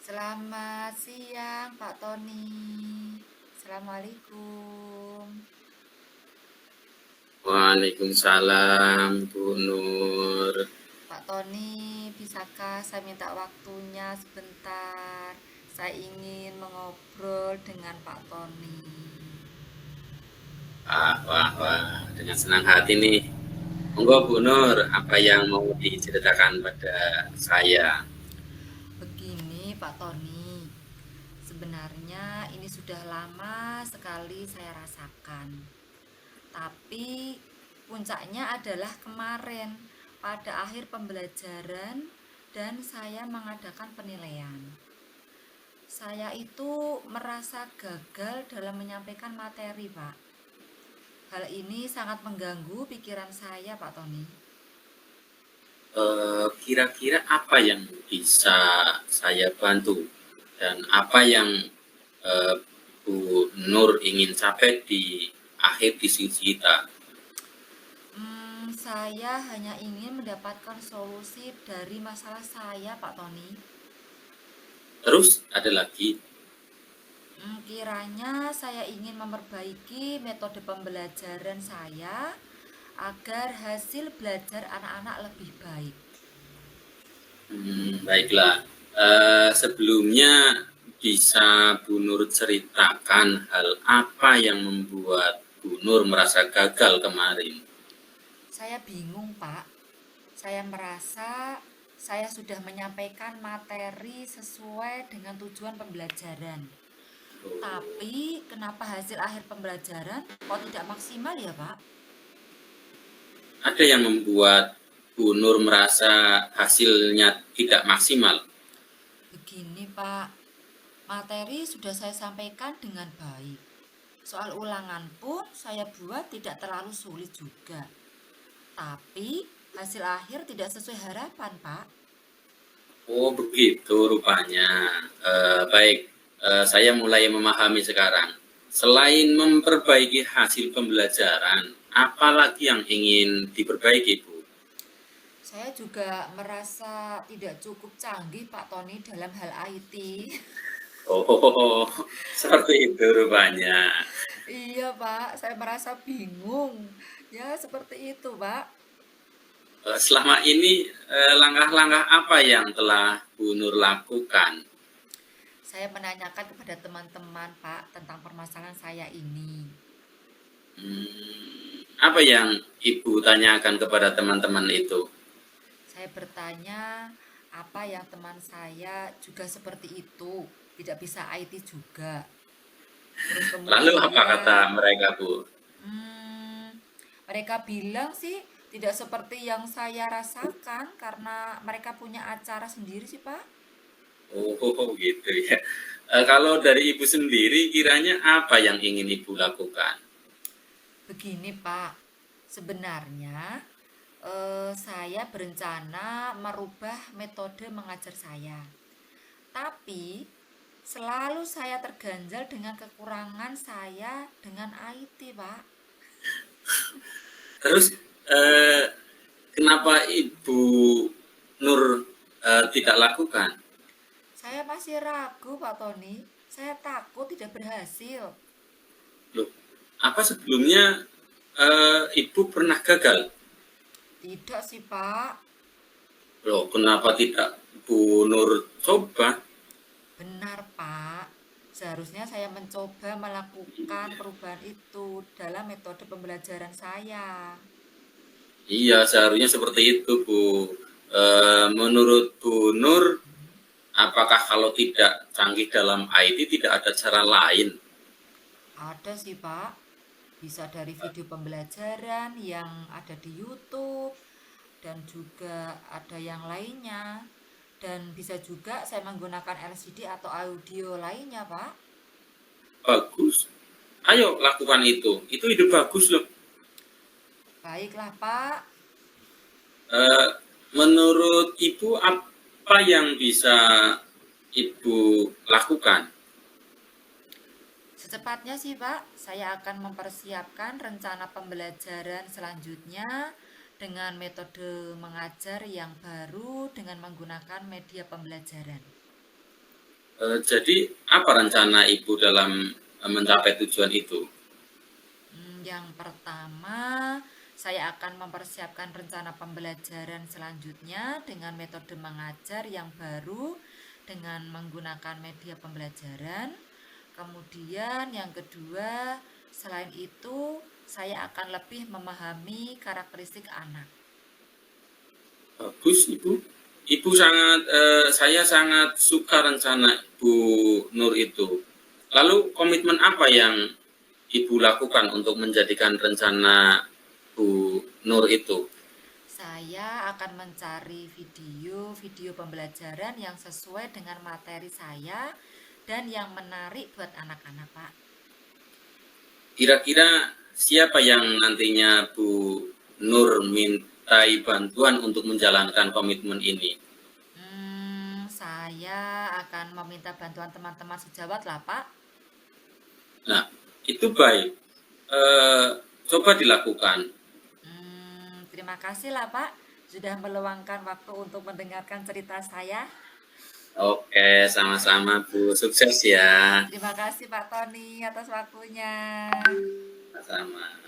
Selamat siang, Pak Tony. Assalamualaikum. Waalaikumsalam, Bu Nur. Pak Tony, bisakah saya minta waktunya sebentar? Saya ingin mengobrol dengan Pak Tony. Wah, dengan senang hati nih. Monggo Bu Nur, apa yang mau diceritakan pada saya? Begini, Pak Tony. Sebenarnya ini sudah lama sekali saya rasakan. Tapi puncaknya adalah kemarin pada akhir pembelajaran dan saya mengadakan penilaian. Saya itu merasa gagal dalam menyampaikan materi, Pak. Hal ini sangat mengganggu pikiran saya, Pak Tony. Kira-kira apa yang bisa saya bantu dan apa yang eh, Bu Nur ingin capai di akhir diskusi kita? Saya hanya ingin mendapatkan solusi dari masalah saya, Pak Tony. Terus ada lagi. Kiranya saya ingin memperbaiki metode pembelajaran saya agar hasil belajar anak-anak lebih baik. Baiklah. Sebelumnya bisa Bu Nur ceritakan hal apa yang membuat Bu Nur merasa gagal kemarin? Saya bingung, Pak. Saya merasa saya sudah menyampaikan materi sesuai dengan tujuan pembelajaran. Tapi kenapa hasil akhir pembelajaran kok tidak maksimal ya, Pak? Ada yang membuat Bu Nur merasa hasilnya tidak maksimal? Begini, Pak. Materi sudah saya sampaikan dengan baik. Soal ulangan pun saya buat tidak terlalu sulit juga. Tapi hasil akhir tidak sesuai harapan, Pak. Oh begitu rupanya. Baik, saya mulai memahami sekarang. Selain memperbaiki hasil pembelajaran, apa lagi yang ingin diperbaiki, Bu? Saya juga merasa tidak cukup canggih, Pak Tony, dalam hal IT. Oh, seperti itu rupanya. Iya, Pak, saya merasa bingung. Ya, seperti itu, Pak. Selama ini langkah-langkah apa yang telah Bu Nur lakukan? Saya menanyakan kepada teman-teman, Pak, tentang permasalahan saya ini. Apa yang Ibu tanyakan kepada teman-teman itu? Saya bertanya apa yang teman saya juga seperti itu, tidak bisa IT juga. Terus Lalu apa kata kemudian mereka, Bu? hmm, mereka bilang sih tidak seperti yang saya rasakan karena mereka punya acara sendiri sih, Pak. Oh, gitu ya. Kalau dari Ibu sendiri, kiranya apa yang ingin Ibu lakukan? Begini, Pak. Sebenarnya saya berencana merubah metode mengajar saya. Tapi selalu saya terganjal dengan kekurangan saya dengan IT, Pak. Terus, eh, kenapa Ibu Nur tidak lakukan? Saya masih ragu, Pak Tony. Saya takut tidak berhasil. Loh, apa sebelumnya Ibu pernah gagal? Tidak sih, Pak. Loh, kenapa tidak Bu Nur coba? Benar, Pak. Seharusnya saya mencoba melakukan perubahan itu dalam metode pembelajaran saya. Iya, seharusnya seperti itu, Bu. Menurut Bu Nur, apakah kalau tidak canggih dalam IT tidak ada cara lain? Ada sih, Pak. Bisa dari video pembelajaran yang ada di YouTube dan juga ada yang lainnya. Dan bisa juga saya menggunakan LCD atau audio lainnya, Pak. Bagus. Ayo lakukan itu. Itu ide bagus loh. Baiklah, Pak. Eh, Menurut Ibu apa yang bisa Ibu lakukan? Secepatnya sih, Pak, saya akan mempersiapkan rencana pembelajaran selanjutnya dengan metode mengajar yang baru dengan menggunakan media pembelajaran. Jadi apa rencana Ibu dalam mencapai tujuan itu? Yang pertama, saya akan mempersiapkan rencana pembelajaran selanjutnya dengan metode mengajar yang baru dengan menggunakan media pembelajaran. Kemudian yang kedua, selain itu, saya akan lebih memahami karakteristik anak. Bagus, Ibu. Saya sangat suka rencana Bu Nur itu. Lalu komitmen apa yang Ibu lakukan untuk menjadikan rencana Bu Nur itu? Saya akan mencari video pembelajaran yang sesuai dengan materi saya dan yang menarik buat anak-anak, Pak. Kira-kira siapa yang nantinya Bu Nur mintai bantuan untuk menjalankan komitmen ini? Saya akan meminta bantuan teman-teman sejawat lah, Pak. Nah, itu baik. Coba dilakukan. Terima kasih lah, Pak, sudah meluangkan waktu untuk mendengarkan cerita saya. Oke, sama-sama Bu. Sukses ya. Terima kasih Pak Tony atas waktunya. Sama.